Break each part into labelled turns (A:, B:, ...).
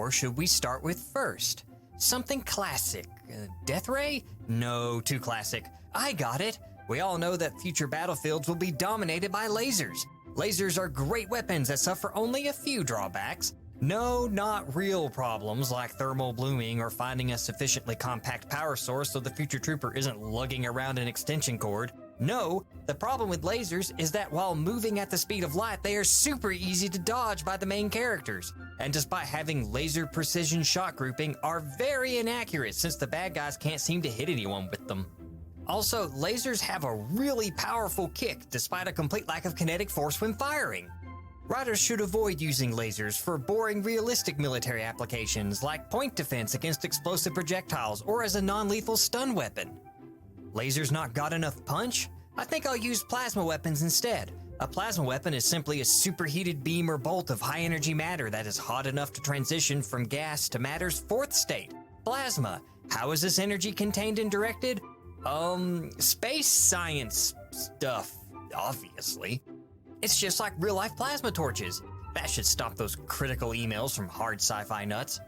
A: war should we start with first? Something classic. Death Ray? No, too classic. I got it. We all know that future battlefields will be dominated by lasers. Lasers are great weapons that suffer only a few drawbacks. No, not real problems like thermal blooming or finding a sufficiently compact power source so the future trooper isn't lugging around an extension cord. No, the problem with lasers is that while moving at the speed of light, they are super easy to dodge by the main characters. And despite having laser precision shot grouping, are very inaccurate since the bad guys can't seem to hit anyone with them. Also, lasers have a really powerful kick despite a complete lack of kinetic force when firing. Riders should avoid using lasers for boring realistic military applications like point defense against explosive projectiles or as a non-lethal stun weapon. Lasers not got enough punch? I think I'll use plasma weapons instead. A plasma weapon is simply a superheated beam or bolt of high energy matter that is hot enough to transition from gas to matter's fourth state, plasma. How is this energy contained and directed? Space science stuff, obviously. It's just like real-life plasma torches. That should stop those critical emails from hard sci-fi nuts.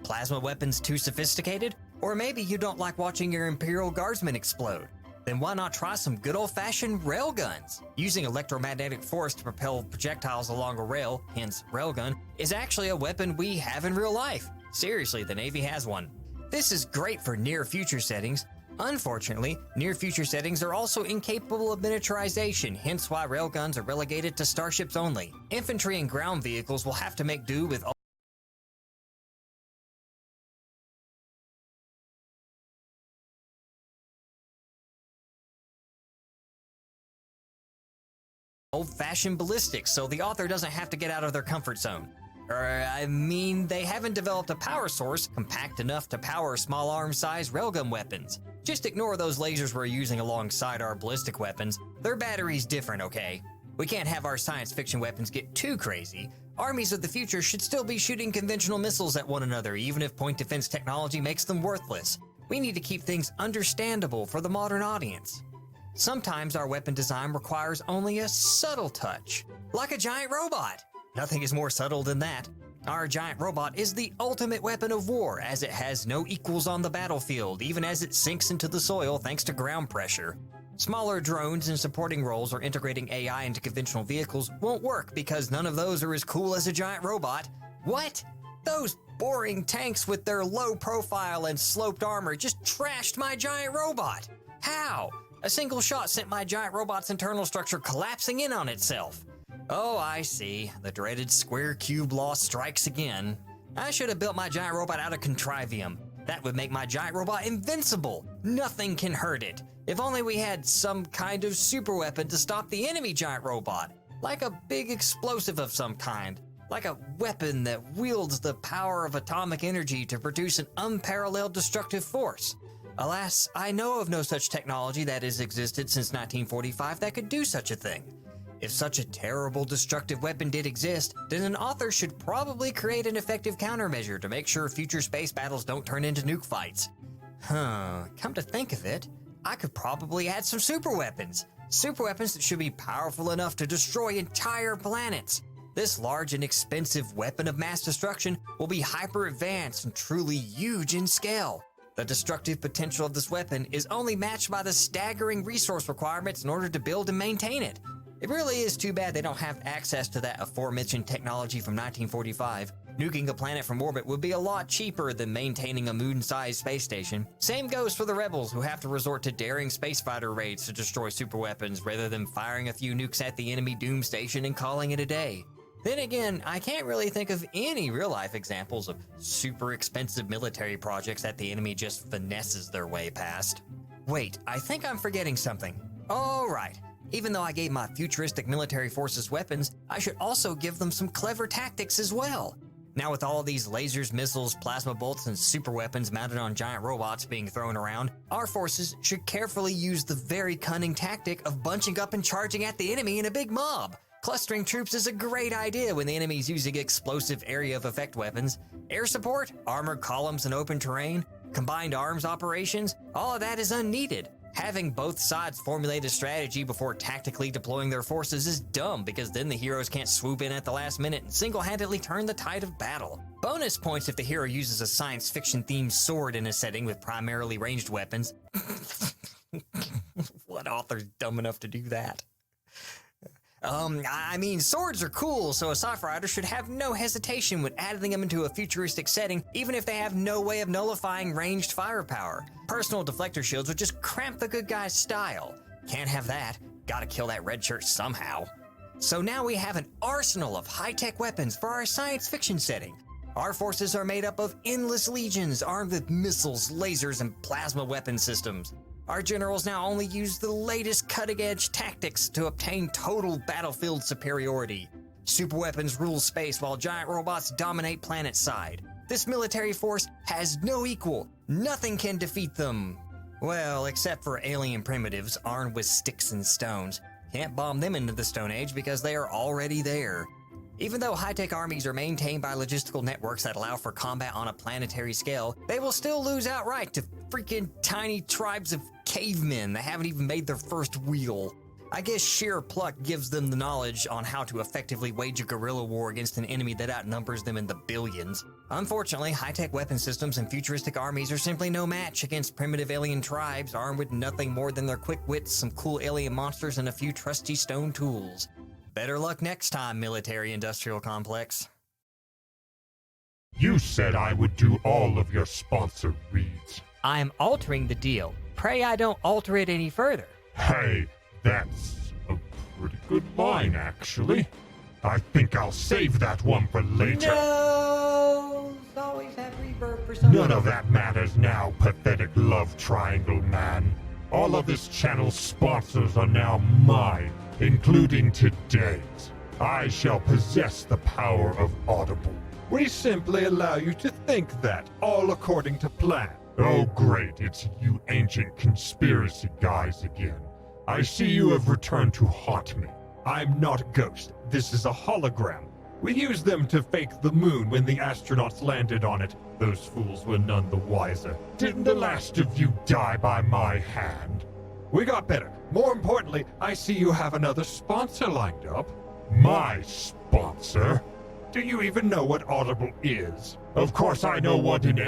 A: Plasma weapons too sophisticated? Or maybe you don't like watching your Imperial Guardsmen explode. Then why not try some good old-fashioned railguns? Using electromagnetic force to propel projectiles along a rail, hence railgun, is actually a weapon we have in real life. Seriously, the Navy has one. This is great for near-future settings. Unfortunately, near-future settings are also incapable of miniaturization, hence why railguns are relegated to starships only. Infantry and ground vehicles will have to make do with old-fashioned ballistics, so the author doesn't have to get out of their comfort zone. They haven't developed a power source compact enough to power small arms-sized railgun weapons. Just ignore those lasers we're using alongside our ballistic weapons. Their battery's different, okay? We can't have our science fiction weapons get too crazy. Armies of the future should still be shooting conventional missiles at one another, even if point defense technology makes them worthless. We need to keep things understandable for the modern audience. Sometimes our weapon design requires only a subtle touch, like a giant robot. Nothing is more subtle than that. Our giant robot is the ultimate weapon of war, as it has no equals on the battlefield, even as it sinks into the soil thanks to ground pressure. Smaller drones and supporting roles or integrating AI into conventional vehicles won't work because none of those are as cool as a giant robot. What? Those boring tanks with their low profile and sloped armor just trashed my giant robot. How? A single shot sent my giant robot's internal structure collapsing in on itself. Oh, I see. The dreaded square cube law strikes again. I should have built my giant robot out of Contrivium. That would make my giant robot invincible. Nothing can hurt it. If only we had some kind of super weapon to stop the enemy giant robot. Like a big explosive of some kind. Like a weapon that wields the power of atomic energy to produce an unparalleled destructive force. Alas, I know of no such technology that has existed since 1945 that could do such a thing. If such a terrible destructive weapon did exist, then an author should probably create an effective countermeasure to make sure future space battles don't turn into nuke fights. Come to think of it, I could probably add some super weapons. Super weapons that should be powerful enough to destroy entire planets. This large and expensive weapon of mass destruction will be hyper advanced and truly huge in scale. The destructive potential of this weapon is only matched by the staggering resource requirements in order to build and maintain it. It really is too bad they don't have access to that aforementioned technology from 1945. Nuking a planet from orbit would be a lot cheaper than maintaining a moon-sized space station. Same goes for the rebels, who have to resort to daring space fighter raids to destroy superweapons rather than firing a few nukes at the enemy doom station and calling it a day. Then again, I can't really think of any real-life examples of super expensive military projects that the enemy just finesses their way past. Wait, I think I'm forgetting something. Oh, right. Even though I gave my futuristic military forces weapons, I should also give them some clever tactics as well. Now with all of these lasers, missiles, plasma bolts, and super weapons mounted on giant robots being thrown around, our forces should carefully use the very cunning tactic of bunching up and charging at the enemy in a big mob. Clustering troops is a great idea when the enemy is using explosive area of effect weapons. Air support, armored columns and open terrain, combined arms operations, all of that is unneeded. Having both sides formulate a strategy before tactically deploying their forces is dumb, because then the heroes can't swoop in at the last minute and single-handedly turn the tide of battle. Bonus points if the hero uses a science fiction-themed sword in a setting with primarily ranged weapons. What author's dumb enough to do that? I mean, swords are cool, so a sci-fi writer should have no hesitation when adding them into a futuristic setting, even if they have no way of nullifying ranged firepower. Personal deflector shields would just cramp the good guy's style. Can't have that. Gotta kill that red shirt somehow. So now we have an arsenal of high-tech weapons for our science fiction setting. Our forces are made up of endless legions armed with missiles, lasers, and plasma weapon systems. Our generals now only use the latest cutting-edge tactics to obtain total battlefield superiority. Superweapons rule space while giant robots dominate planet-side. This military force has no equal. Nothing can defeat them. Well, except for alien primitives armed with sticks and stones. Can't bomb them into the Stone Age because they are already there. Even though high-tech armies are maintained by logistical networks that allow for combat on a planetary scale, they will still lose outright to freaking tiny tribes of cavemen that haven't even made their first wheel. I guess sheer pluck gives them the knowledge on how to effectively wage a guerrilla war against an enemy that outnumbers them in the billions. Unfortunately, high-tech weapon systems and futuristic armies are simply no match against primitive alien tribes armed with nothing more than their quick wits, some cool alien monsters, and a few trusty stone tools. Better luck next time, military-industrial complex.
B: You said I would do all of your sponsored reads.
C: I am altering the deal. Pray I don't alter it any further.
B: Hey, that's a pretty good line, actually. I think I'll save that one for later.
C: No! Always have reverb for something.
B: None of that matters now, pathetic love triangle man. All of this channel's sponsors are now mine, including today's. I shall possess the power of Audible. We simply allow you to think that, all according to plan. Oh great, it's you ancient conspiracy guys again. I see you have returned to haunt me. I'm not a ghost. This is a hologram. We used them to fake the moon when the astronauts landed on it. Those fools were none the wiser. Didn't the last of you die by my hand? We got better. More importantly, I see you have another sponsor lined up. My sponsor? Do you even know what Audible is? Of course I know what an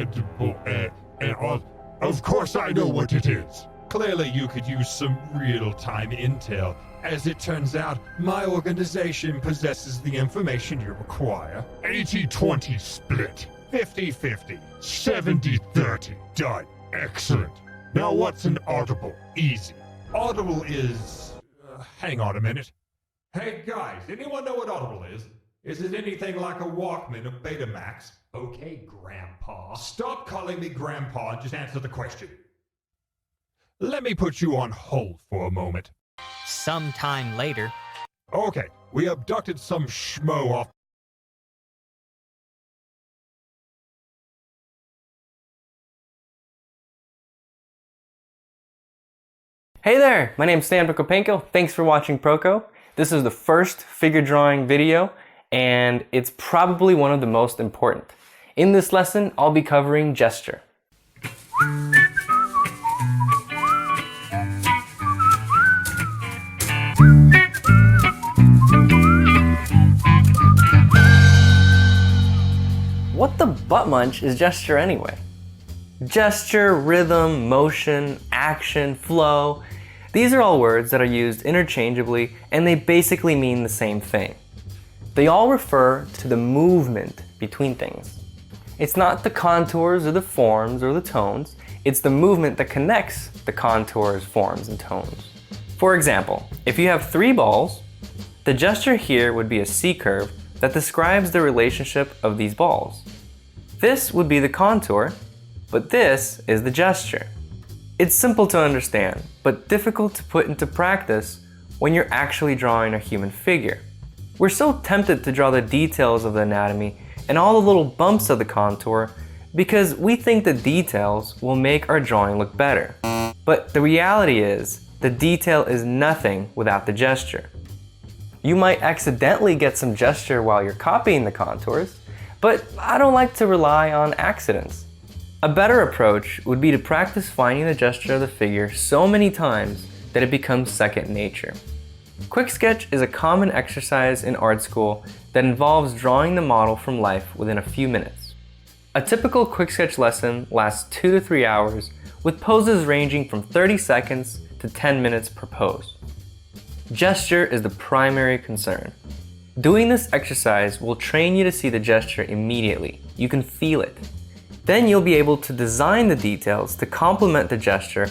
B: of course I know what it is. Clearly you could use some real-time intel. As it turns out, my organization possesses the information you require. 80-20 split. 50-50. 70-30. Done. Excellent. Now what's an Audible? Easy. Audible is... hang on a minute. Hey guys, anyone know what Audible is? Is it anything like a Walkman or Betamax? Okay, Grandpa. Stop calling me Grandpa and just answer the question. Let me put you on hold for a moment.
C: Sometime later.
B: Okay, we abducted some schmo off.
D: Hey there, my name's Stan Prokopenko. Thanks for watching Proko. This is the first figure drawing video, and it's probably one of the most important. In this lesson, I'll be covering gesture. What the butt munch is gesture anyway? Gesture, rhythm, motion, action, flow. These are all words that are used interchangeably, and they basically mean the same thing. They all refer to the movement between things. It's not the contours or the forms or the tones, it's the movement that connects the contours, forms, and tones. For example, if you have 3 balls, the gesture here would be a C-curve that describes the relationship of these balls. This would be the contour, but this is the gesture. It's simple to understand, but difficult to put into practice when you're actually drawing a human figure. We're so tempted to draw the details of the anatomy and all the little bumps of the contour because we think the details will make our drawing look better. But the reality is, the detail is nothing without the gesture. You might accidentally get some gesture while you're copying the contours, but I don't like to rely on accidents. A better approach would be to practice finding the gesture of the figure so many times that it becomes second nature. Quick sketch is a common exercise in art school that involves drawing the model from life within a few minutes. A typical quick sketch lesson lasts 2 to 3 hours, with poses ranging from 30 seconds to 10 minutes per pose. Gesture is the primary concern. Doing this exercise will train you to see the gesture immediately. You can feel it. Then you'll be able to design the details to complement the gesture